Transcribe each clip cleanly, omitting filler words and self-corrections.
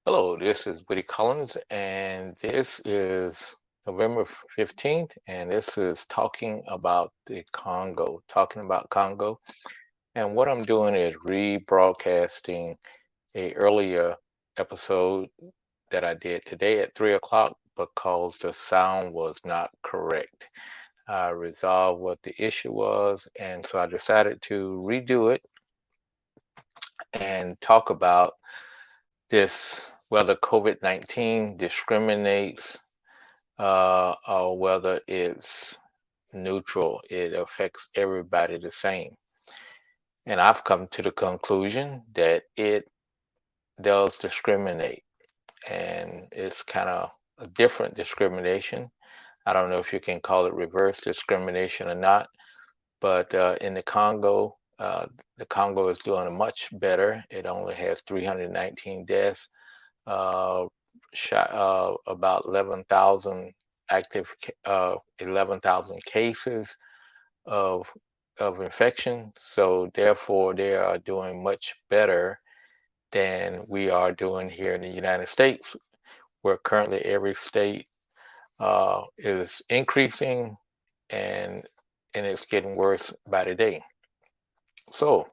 Hello, this is Woody Collins, and this is November 15th, and this is talking about the Congo, talking about Congo. And what I'm doing is rebroadcasting a earlier episode that I did today at 3 o'clock because the sound was not correct. I resolved what the issue was, and so I decided to redo it and talk about this whether COVID-19 discriminates or whether it's neutral. It affects everybody the same. And I've come to the conclusion that it does discriminate, and it's kind of a different discrimination. I don't know if you can call it reverse discrimination or not, but in the Congo is doing much better. It only has 319 deaths, uh, about 11,000 active, 11,000 cases of infection. So therefore, they are doing much better than we are doing here in the United States, where currently every state is increasing and it's getting worse by the day. So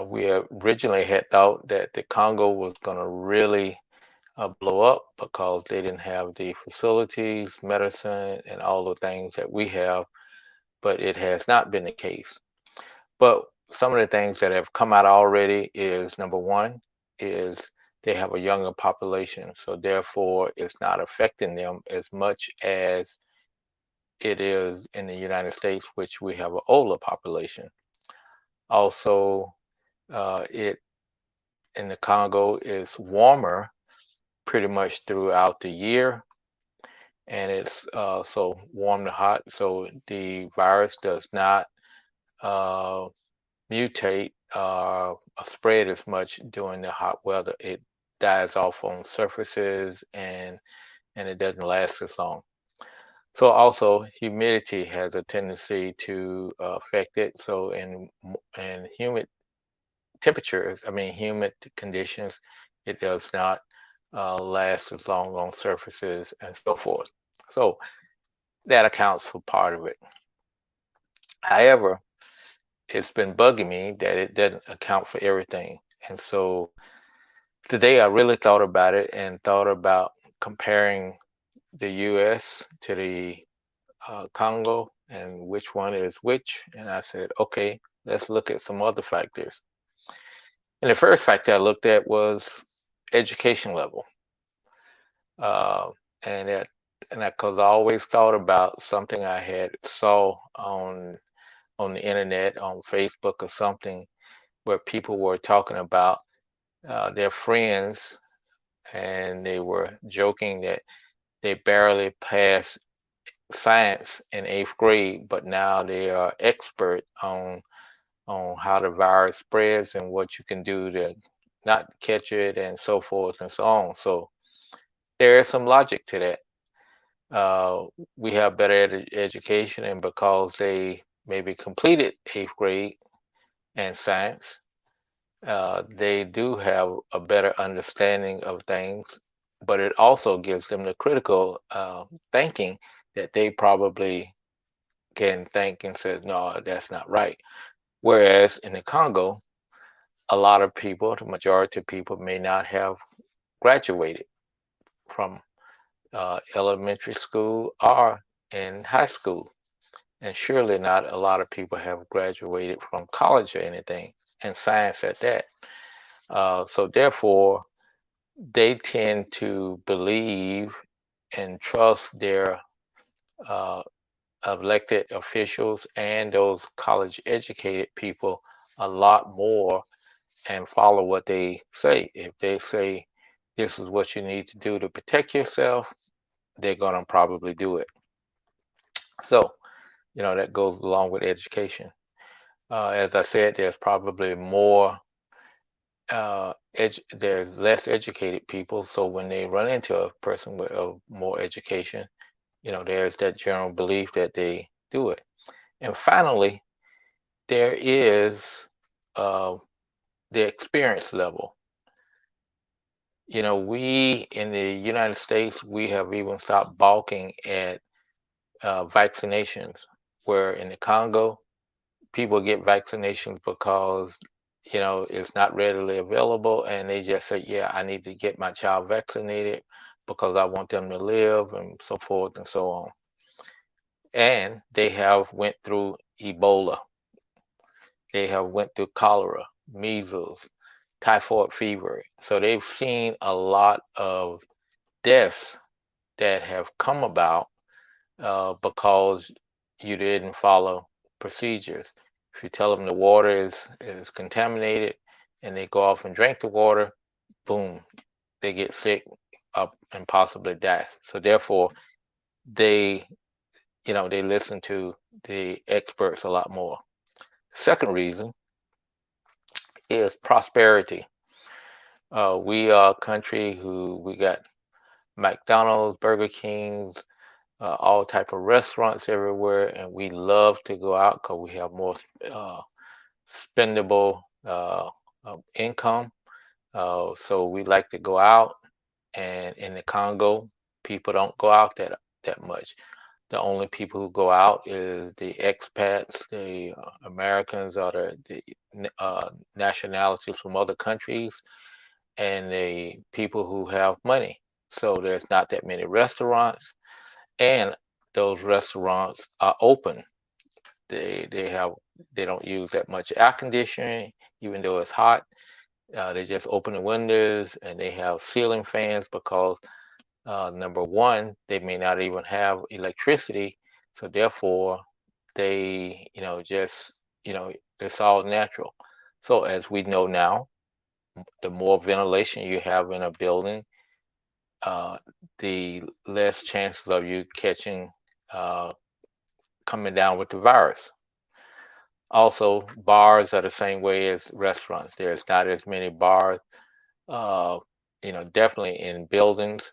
we originally had thought that the Congo was going to really blow up because they didn't have the facilities, medicine, and all the things that we have, but it has not been the case. But some of the things that have come out already is number one is they have a younger population, so therefore it's not affecting them as much as it is in the United States, which we have an older population. Also, it in the Congo is warmer pretty much throughout the year, and it's so warm to hot, so the virus does not uh, mutate or spread as much during the hot weather. It dies off on surfaces and it doesn't last as long. So also humidity has a tendency to affect it. So in humid temperatures, I mean humid conditions, it does not last as long on surfaces and so forth. So that accounts for part of it. However, it's been bugging me that it doesn't account for everything. And so today I really thought about it and thought about comparing the US to the Congo and which one is which. And I said, okay, let's look at some other factors. And the first factor I looked at was education level. Uh, and that and that because I always thought about something I had saw on the internet, on Facebook or something, where people were talking about their friends, and they were joking that they barely passed science in eighth grade, but now they are expert on how the virus spreads and what you can do to not catch it and so forth and so on. So there is some logic to that. Uh, we have better education, and because they maybe completed eighth grade and science, they do have a better understanding of things, but it also gives them the critical thinking that they probably can think and says, no, that's not right. Whereas in the Congo, a lot of people, the majority of people, may not have graduated from elementary school or in high school. And surely not a lot of people have graduated from college or anything, and science at that. So therefore, they tend to believe and trust their uh, elected officials and those college educated people a lot more and follow what they say. If they say this is what you need to do to protect yourself, they're going to probably do it. So, that goes along with education. As I said, there's probably there's less educated people. So when they run into a person with more education, there's that general belief that they do it. And finally, there is uh, the experience level. we in the United States, we have even stopped balking at vaccinations, where in the Congo, people get vaccinations because, it's not readily available, and they just say, yeah, I need to get my child vaccinated because I want them to live, and so forth and so on. And they have went through Ebola. They have went through cholera, measles, typhoid fever. So they've seen a lot of deaths that have come about because you didn't follow procedures. If you tell them the water is contaminated and they go off and drink the water, boom, they get sick up and possibly die. So therefore, they they listen to the experts a lot more. Second reason is prosperity. We are a country who we got McDonald's, Burger Kings, all type of restaurants everywhere, and we love to go out because we have more spendable income. So we like to go out, and in the Congo, people don't go out that much. The only people who go out is the expats, the Americans, or the nationalities from other countries, and the people who have money. So there's not that many restaurants, and those restaurants are open. They don't use that much air conditioning, even though it's hot. They just open the windows and they have ceiling fans because number one, they may not even have electricity, so therefore they, just, it's all natural. So as we know now, the more ventilation you have in a building, uh, the less chances of you catching uh, coming down with the virus. Also, bars are the same way as restaurants. There's not as many bars, uh, definitely in buildings.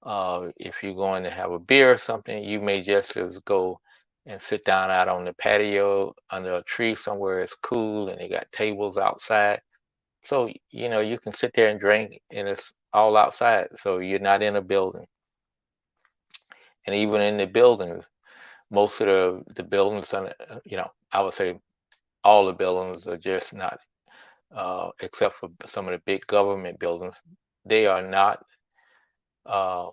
If you're going to have a beer or something, you may just as go and sit down out on the patio under a tree somewhere it's cool and they got tables outside. So, you can sit there and drink and it's all outside. So you're not in a building. And even in the buildings, most of the buildings, I would say all the buildings are just not, except for some of the big government buildings, they are not uh,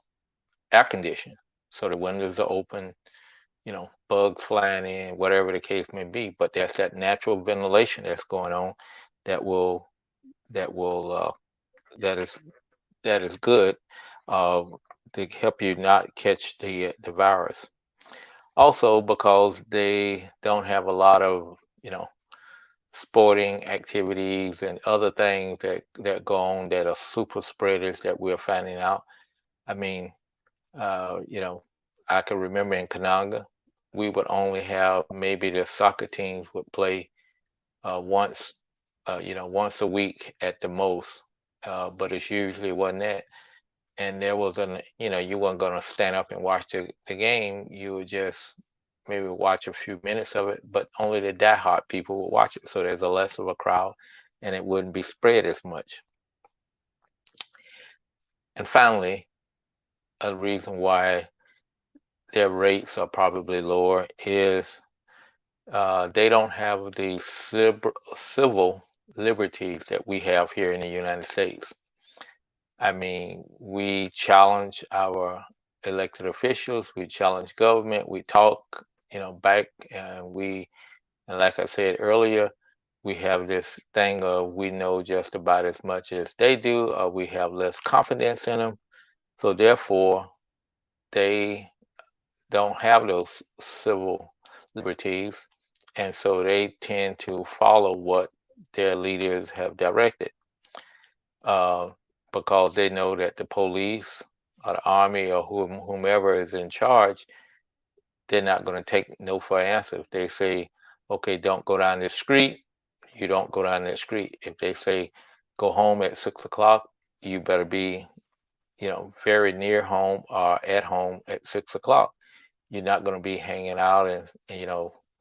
air conditioned. So the windows are open, bugs flying in, whatever the case may be. But there's that natural ventilation that's going on that will that will that is that is good uh, to help you not catch the virus. Also, because they don't have a lot of sporting activities and other things that go on that are super spreaders that we're finding out. I mean, I can remember in Kananga, we would only have maybe the soccer teams would play once, once a week at the most, but it's usually wasn't that. And there was you weren't gonna stand up and watch the game. You would just maybe watch a few minutes of it, but only the diehard people would watch it. So there's a less of a crowd, and it wouldn't be spread as much. And finally, a reason why their rates are probably lower is they don't have the civil liberties that we have here in the United States. I mean, we challenge our elected officials, we challenge government, we talk, back, and like I said earlier, we have this thing of we know just about as much as they do, or we have less confidence in them. So therefore, they don't have those civil liberties, and so they tend to follow what their leaders have directed, uh, because they know that the police or the army or whomever is in charge, they're not going to take no for an answer. If they say, okay, don't go down this street, you don't go down that street. If they say go home at 6 o'clock, you better be, very near home or at home at 6 o'clock. You're not going to be hanging out and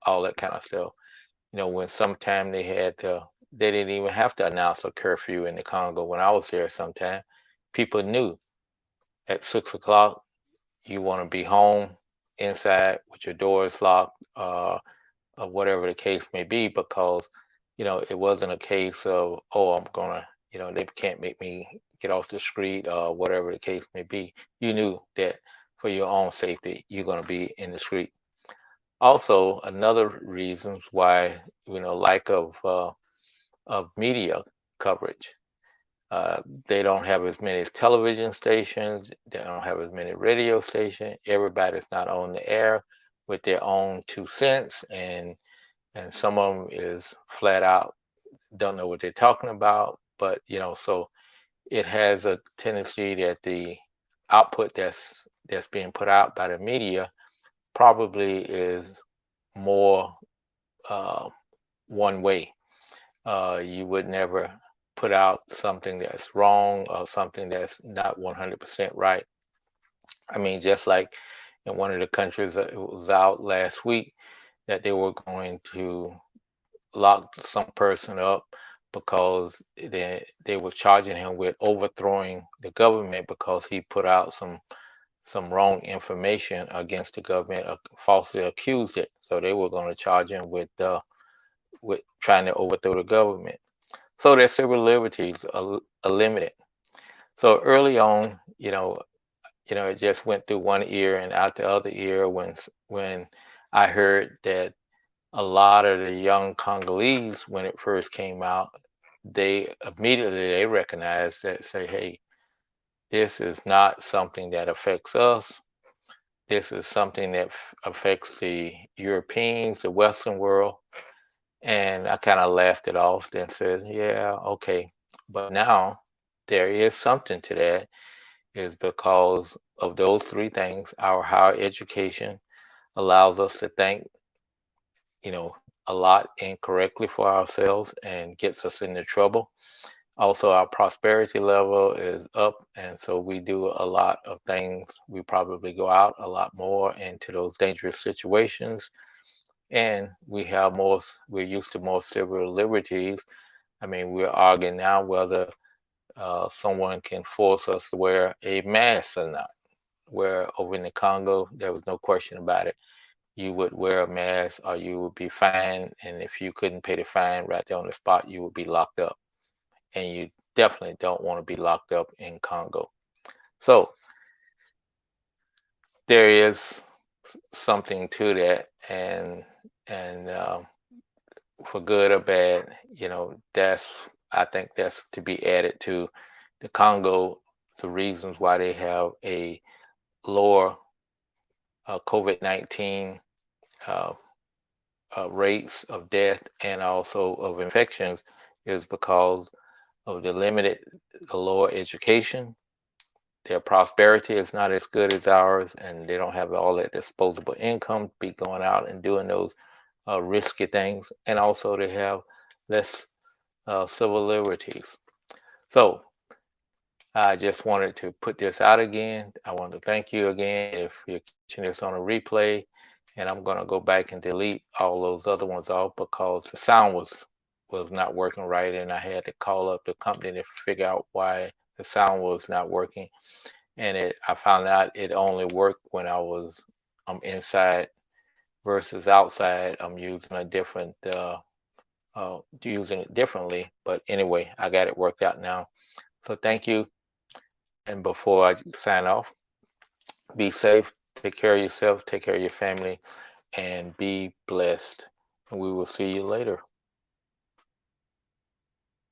all that kind of stuff. When sometime they didn't even have to announce a curfew in the Congo when I was there sometime. people knew at 6 o'clock you want to be home inside with your doors locked, or whatever the case may be, because it wasn't a case of, oh, I'm gonna, they can't make me get off the street or whatever the case may be. You knew that for your own safety, you're gonna be in the street. Also, another reasons why, lack of media coverage. Uh, they don't have as many television stations. They don't have as many radio stations. Everybody's not on the air with their own 2 cents, and some of them is flat out don't know what they're talking about. But so it has a tendency that the output that's being put out by the media probably is more uh, one way. You would never put out something that's wrong or something that's not 100% right. I mean, just like in one of the countries that was out last week, that they were going to lock some person up because they were charging him with overthrowing the government because he put out some wrong information against the government, falsely accused it. So they were going to charge him with trying to overthrow the government. So their civil liberties are limited. So early on, it just went through one ear and out the other ear when I heard that a lot of the young Congolese, when it first came out, they immediately recognized that, say, hey, this is not something that affects us. This is something that affects the Europeans, the Western world. And I kind of laughed it off, then said, yeah, okay. But now there is something to that, is because of those three things. Our higher education allows us to think, a lot incorrectly for ourselves and gets us into trouble. Also, our prosperity level is up, and so we do a lot of things. We probably go out a lot more into those dangerous situations, and we're used to more civil liberties. I mean, we're arguing now whether someone can force us to wear a mask or not. Where over in the Congo, there was no question about it. You would wear a mask or you would be fined, and if you couldn't pay the fine right there on the spot, you would be locked up. And you definitely don't want to be locked up in Congo. So there is something to that, and for good or bad, I think that's to be added to the Congo, the reasons why they have a lower COVID-19 uh, rates of death and also of infections is because of the lower education. Their prosperity is not as good as ours, and they don't have all that disposable income to be going out and doing those risky things. And also, they have less civil liberties. So, I just wanted to put this out again. I want to thank you again if you're catching this on a replay. And I'm going to go back and delete all those other ones off because the sound was not working right, and I had to call up the company to figure out why the sound was not working. And I found out it only worked when I'm inside versus outside. I'm using using it differently. But anyway, I got it worked out now. So thank you. And before I sign off, be safe, take care of yourself, take care of your family, and be blessed. And we will see you later.